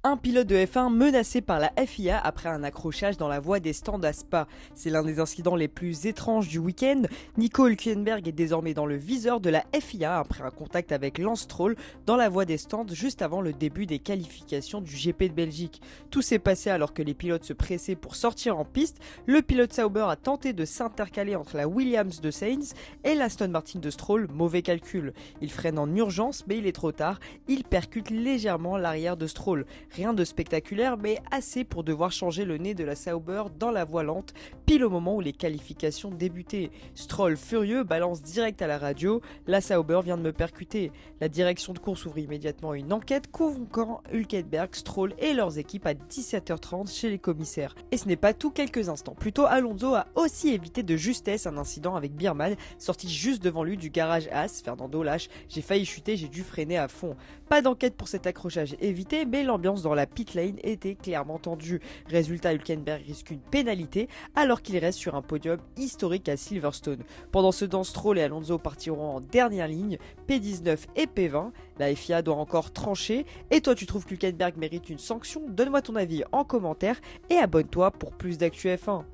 Un pilote de F1 menacé par la FIA après un accrochage dans la voie des stands à Spa. C'est l'un des incidents les plus étranges du week-end. Nico Hülkenberg est désormais dans le viseur de la FIA après un contact avec Lance Stroll dans la voie des stands juste avant le début des qualifications du GP de Belgique. Tout s'est passé alors que les pilotes se pressaient pour sortir en piste. Le pilote Sauber a tenté de s'intercaler entre la Williams de Sainz et l'Aston Martin de Stroll. Mauvais calcul. Il freine en urgence mais il est trop tard. Il percute légèrement l'arrière de Stroll. Rien de spectaculaire, mais assez pour devoir changer le nez de la Sauber dans la voie lente, pile au moment où les qualifications débutaient. Stroll, furieux, balance direct à la radio « La Sauber vient de me percuter ». La direction de course ouvre immédiatement une enquête convoquant Hülkenberg, Stroll et leurs équipes à 17h30 chez les commissaires. Et ce n'est pas tout, quelques instants plus tôt, Alonso a aussi évité de justesse un incident avec Birman, sorti juste devant lui du garage As. Fernando lâche « J'ai failli chuter, j'ai dû freiner à fond ». Pas d'enquête pour cet accrochage évité, mais l'ambiance dans la pit lane était clairement tendue. Résultat, Hülkenberg risque une pénalité alors qu'il reste sur un podium historique à Silverstone. Pendant ce temps, Stroll et Alonso partiront en dernière ligne, P19 et P20. La FIA doit encore trancher. Et toi, tu trouves qu'Hülkenberg mérite une sanction? Donne-moi ton avis en commentaire et abonne-toi pour plus d'actu F1.